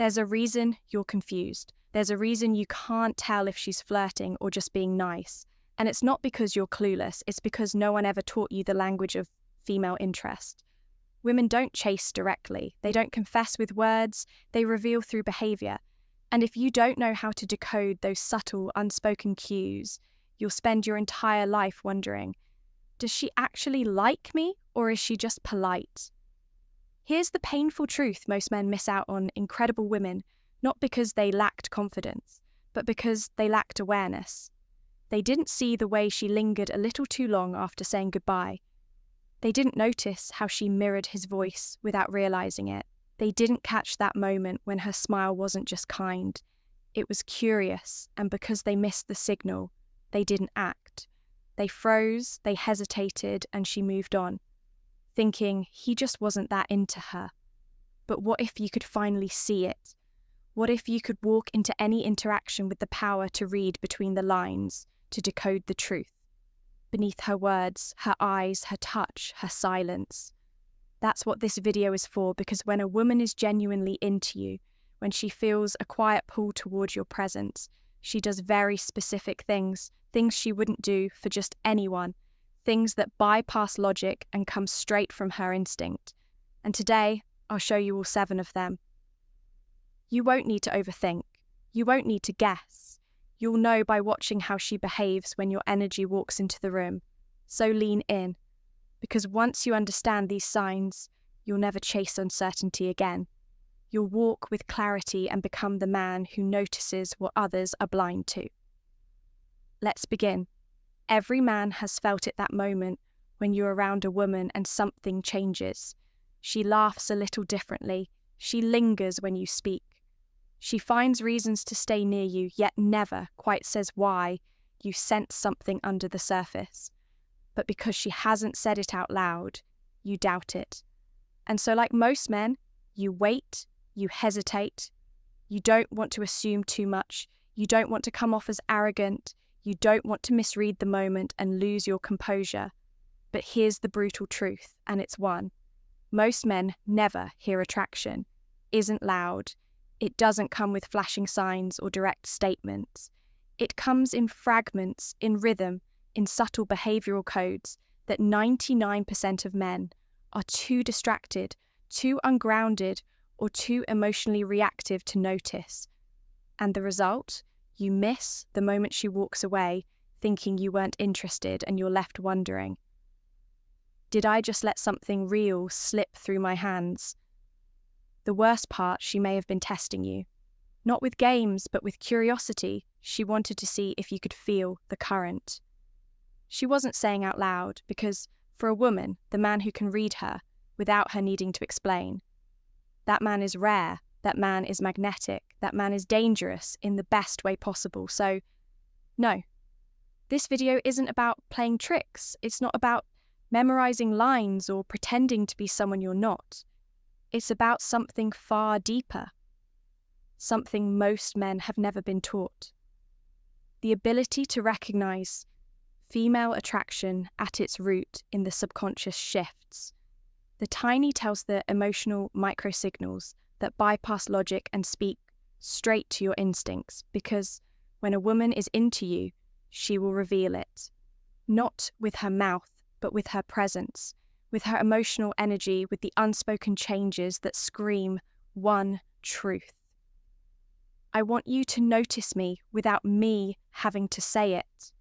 There's a reason you're confused. There's a reason you can't tell if she's flirting or just being nice. And it's not because you're clueless, it's because no one ever taught you the language of female interest. Women don't chase directly. They don't confess with words. They reveal through behavior. And if you don't know how to decode those subtle, unspoken cues, you'll spend your entire life wondering, does she actually like me or is she just polite? Here's the painful truth most men miss out on incredible women, not because they lacked confidence, but because they lacked awareness. They didn't see the way she lingered a little too long after saying goodbye. They didn't notice how she mirrored his voice without realizing it. They didn't catch that moment when her smile wasn't just kind. It was curious, and because they missed the signal, they didn't act. They froze, they hesitated, and she moved on, thinking he just wasn't that into her. But what if you could finally see it? What if you could walk into any interaction with the power to read between the lines, to decode the truth? Beneath her words, her eyes, her touch, her silence. That's what this video is for, because when a woman is genuinely into you, when she feels a quiet pull towards your presence, she does very specific things she wouldn't do for just anyone, things that bypass logic and come straight from her instinct. And today, I'll show you all 7 of them. You won't need to overthink. You won't need to guess. You'll know by watching how she behaves when your energy walks into the room. So lean in, because once you understand these signs, you'll never chase uncertainty again. You'll walk with clarity and become the man who notices what others are blind to. Let's begin. Every man has felt it that moment when you're around a woman and something changes. She laughs a little differently. She lingers when you speak. She finds reasons to stay near you, yet never quite says why. You sense something under the surface. But because she hasn't said it out loud, you doubt it. And so like most men, you wait, you hesitate. You don't want to assume too much. You don't want to come off as arrogant. You don't want to misread the moment and lose your composure. But here's the brutal truth, and it's one. Most men never hear attraction. Isn't loud. It doesn't come with flashing signs or direct statements. It comes in fragments, in rhythm, in subtle behavioral codes that 99% of men are too distracted, too ungrounded, or too emotionally reactive to notice. And the result? You miss the moment she walks away, thinking you weren't interested, and you're left wondering, did I just let something real slip through my hands? The worst part, she may have been testing you. Not with games, but with curiosity. She wanted to see if you could feel the current. She wasn't saying out loud, because for a woman, the man who can read her without her needing to explain, that man is rare. That man is magnetic. That man is dangerous in the best way possible. So, no. This video isn't about playing tricks. It's not about memorizing lines or pretending to be someone you're not. It's about something far deeper. Something most men have never been taught. The ability to recognize female attraction at its root in the subconscious shifts. The tiny tells the emotional microsignals that bypass logic and speak straight to your instincts, because when a woman is into you, she will reveal it. Not with her mouth, but with her presence, with her emotional energy, with the unspoken changes that scream one truth. I want you to notice me without me having to say it.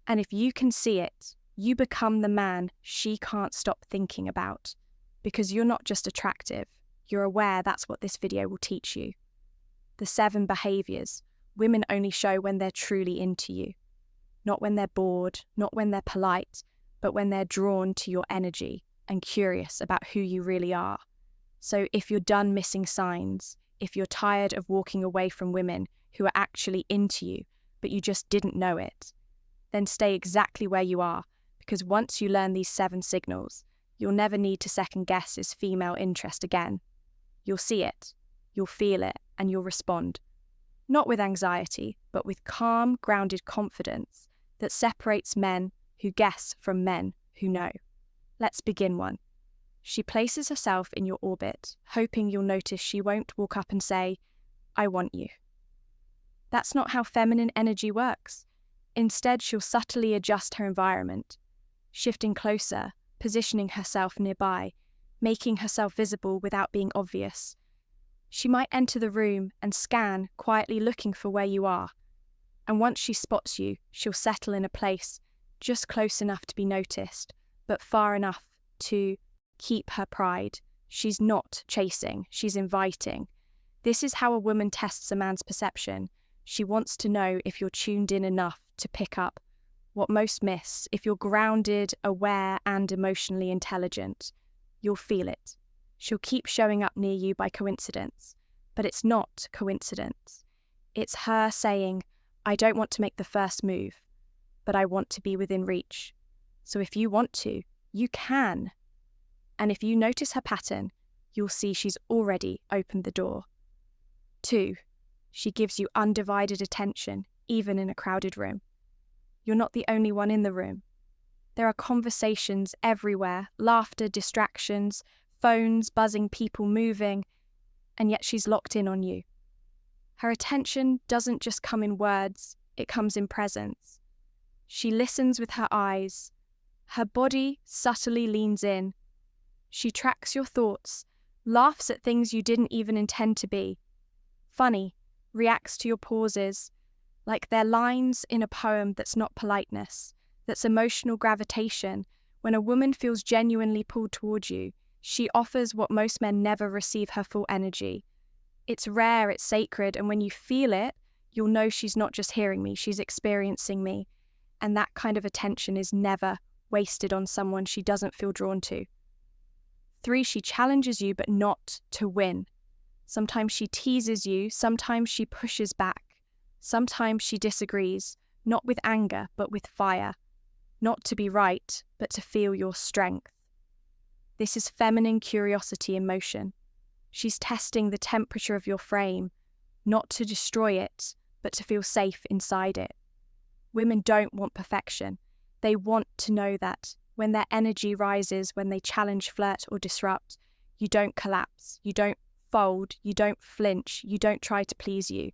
And if you can see it, you become the man she can't stop thinking about, because you're not just attractive. You're aware. That's what this video will teach you. The 7 behaviors women only show when they're truly into you. Not when they're bored, not when they're polite, but when they're drawn to your energy and curious about who you really are. So if you're done missing signs, if you're tired of walking away from women who are actually into you, but you just didn't know it, then stay exactly where you are, because once you learn these 7 signals, you'll never need to second guess his female interest again. You'll see it, you'll feel it, and you'll respond. Not with anxiety, but with calm, grounded confidence that separates men who guess from men who know. Let's begin one. She places herself in your orbit, hoping you'll notice she won't walk up and say, I want you. That's not how feminine energy works. Instead, she'll subtly adjust her environment, shifting closer, positioning herself nearby, making herself visible without being obvious. She might enter the room and scan, quietly looking for where you are. And once she spots you, she'll settle in a place just close enough to be noticed, but far enough to keep her pride. She's not chasing, she's inviting. This is how a woman tests a man's perception. She wants to know if you're tuned in enough to pick up what most miss. If you're grounded, aware, and emotionally intelligent, you'll feel it. She'll keep showing up near you by coincidence, but it's not coincidence. It's her saying, I don't want to make the first move, but I want to be within reach. So if you want to, you can. And if you notice her pattern, you'll see she's already opened the door. 2, she gives you undivided attention, even in a crowded room. You're not the only one in the room. There are conversations everywhere, laughter, distractions, phones buzzing, people moving, and yet she's locked in on you. Her attention doesn't just come in words, it comes in presence. She listens with her eyes. Her body subtly leans in. She tracks your thoughts, laughs at things you didn't even intend to be. Funny, reacts to your pauses, like they're lines in a poem that's not politeness, that's emotional gravitation. When a woman feels genuinely pulled toward you, she offers what most men never receive: her full energy. It's rare, it's sacred, and when you feel it, you'll know she's not just hearing me, she's experiencing me. And that kind of attention is never wasted on someone she doesn't feel drawn to. 3, she challenges you, but not to win. Sometimes she teases you, sometimes she pushes back. Sometimes she disagrees, not with anger, but with fire. Not to be right, but to feel your strength. This is feminine curiosity in motion. She's testing the temperature of your frame, not to destroy it, but to feel safe inside it. Women don't want perfection. They want to know that when their energy rises, when they challenge, flirt, or disrupt, you don't collapse, you don't fold, you don't flinch, you don't try to please you.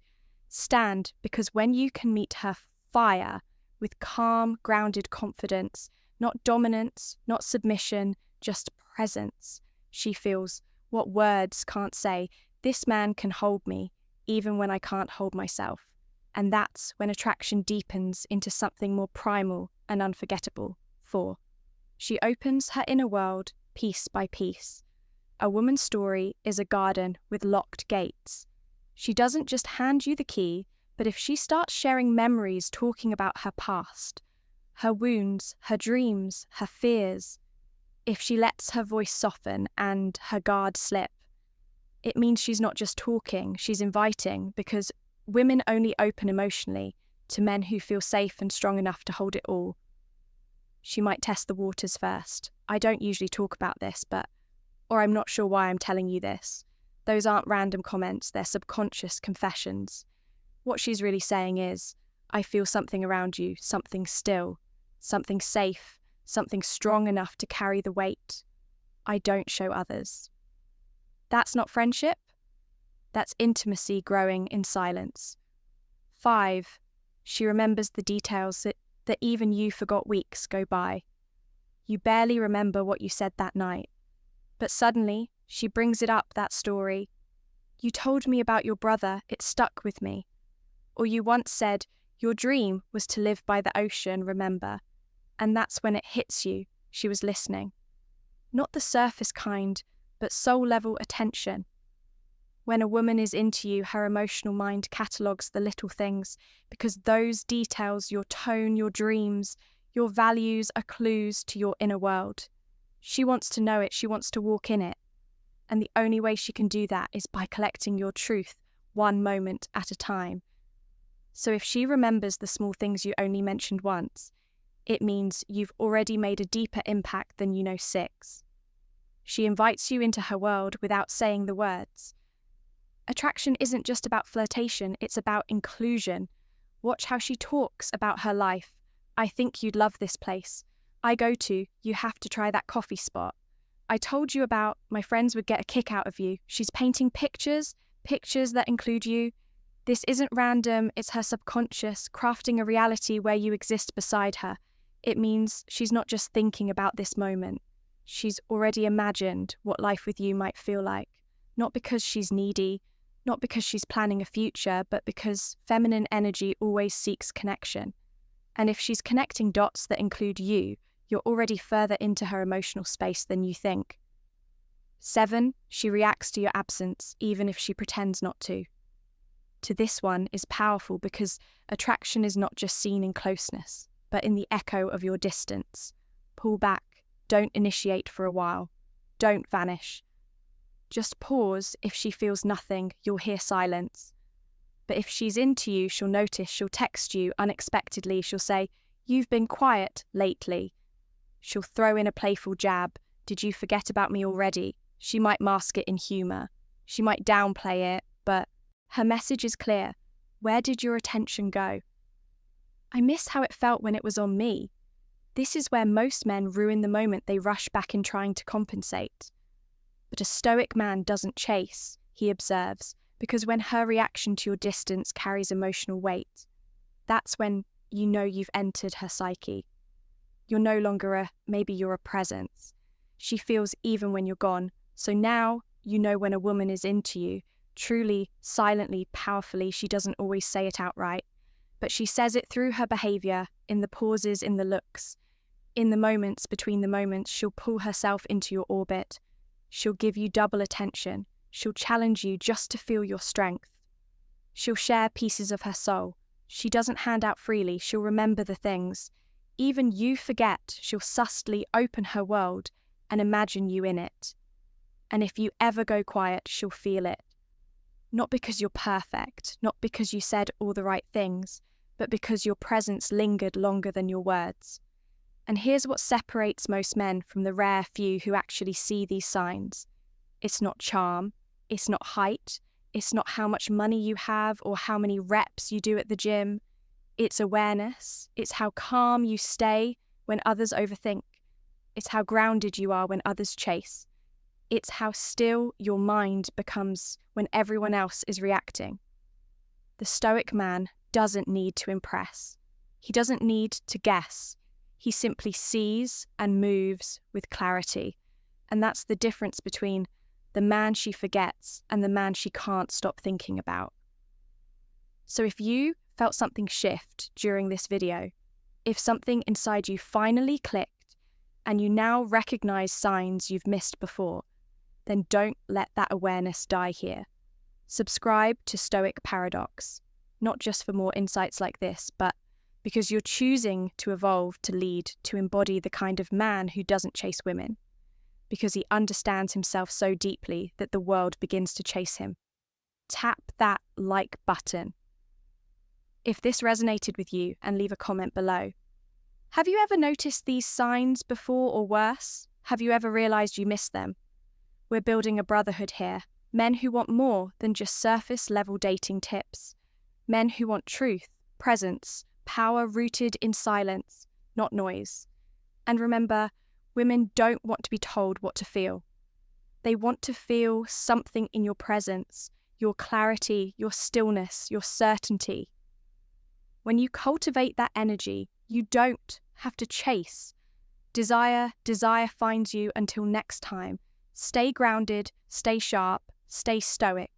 Stand, because when you can meet her fire with calm, grounded confidence, not dominance, not submission, just presence, she feels what words can't say. This man can hold me, even when I can't hold myself. And that's when attraction deepens into something more primal and unforgettable. 4, she opens her inner world piece by piece. A woman's story is a garden with locked gates. She doesn't just hand you the key, but if she starts sharing memories, talking about her past, her wounds, her dreams, her fears, if she lets her voice soften and her guard slip, it means she's not just talking, she's inviting, because women only open emotionally to men who feel safe and strong enough to hold it all. She might test the waters first. I don't usually talk about this, or I'm not sure why I'm telling you this. Those aren't random comments, they're subconscious confessions. What she's really saying is, I feel something around you, something still, something safe, something strong enough to carry the weight. I don't show others. That's not friendship. That's intimacy growing in silence. 5, she remembers the details that even you forgot weeks go by. You barely remember what you said that night, but suddenly she brings it up, that story. You told me about your brother, it stuck with me. Or you once said, your dream was to live by the ocean, remember? And that's when it hits you, she was listening. Not the surface kind, but soul-level attention. When a woman is into you, her emotional mind catalogues the little things, because those details, your tone, your dreams, your values are clues to your inner world. She wants to know it, she wants to walk in it. And the only way she can do that is by collecting your truth one moment at a time. So if she remembers the small things you only mentioned once, it means you've already made a deeper impact than you know 6. She invites you into her world without saying the words. Attraction isn't just about flirtation, it's about inclusion. Watch how she talks about her life. I think you'd love this place. I go to, you have to try that coffee spot. I told you about, my friends would get a kick out of you. She's painting pictures, Pictures that include you. This isn't random, it's her subconscious crafting a reality where you exist beside her. It means she's not just thinking about this moment. She's already imagined what life with you might feel like. Not because she's needy, not because she's planning a future, but because feminine energy always seeks connection. And if she's connecting dots that include you, you're already further into her emotional space than you think. 7, she reacts to your absence, even if she pretends not to. To this one is powerful because attraction is not just seen in closeness, but in the echo of your distance. Pull back, don't initiate for a while, don't vanish. Just pause. If she feels nothing, you'll hear silence. But if she's into you, she'll notice, she'll text you unexpectedly, she'll say, "You've been quiet lately." She'll throw in a playful jab, "Did you forget about me already?" She might mask it in humour. She might downplay it, but her message is clear. Where did your attention go? I miss how it felt when it was on me. This is where most men ruin the moment they rush back in trying to compensate. But a stoic man doesn't chase, he observes, because when her reaction to your distance carries emotional weight, that's when you know you've entered her psyche. You're no longer maybe you're a presence. She feels even when you're gone. So now you know when a woman is into you, truly, silently, powerfully. She doesn't always say it outright, but she says it through her behaviour, in the pauses, in the looks. In the moments between the moments, she'll pull herself into your orbit. She'll give you double attention. She'll challenge you just to feel your strength. She'll share pieces of her soul. She doesn't hand out freely. She'll remember the things. Even you forget, she'll subtly open her world and imagine you in it. And if you ever go quiet, she'll feel it. Not because you're perfect, not because you said all the right things, but because your presence lingered longer than your words. And here's what separates most men from the rare few who actually see these signs. It's not charm, it's not height, it's not how much money you have or how many reps you do at the gym. It's awareness, it's how calm you stay when others overthink. It's how grounded you are when others chase. It's how still your mind becomes when everyone else is reacting. The stoic man doesn't need to impress. He doesn't need to guess. He simply sees and moves with clarity. And that's the difference between the man she forgets and the man she can't stop thinking about. So if you felt something shift during this video, if something inside you finally clicked and you now recognize signs you've missed before, then don't let that awareness die here. Subscribe to Stoic Paradox, not just for more insights like this, but because you're choosing to evolve, to lead, to embody the kind of man who doesn't chase women, because he understands himself so deeply that the world begins to chase him. Tap that like button if this resonated with you, and leave a comment below. Have you ever noticed these signs before, or worse? Have you ever realized you missed them? We're building a brotherhood here. Men who want more than just surface-level dating tips. Men who want truth, presence, power rooted in silence, not noise. And remember, women don't want to be told what to feel. They want to feel something in your presence, your clarity, your stillness, your certainty. When you cultivate that energy, you don't have to chase. Desire finds you. Until next time. Stay grounded, stay sharp, stay stoic.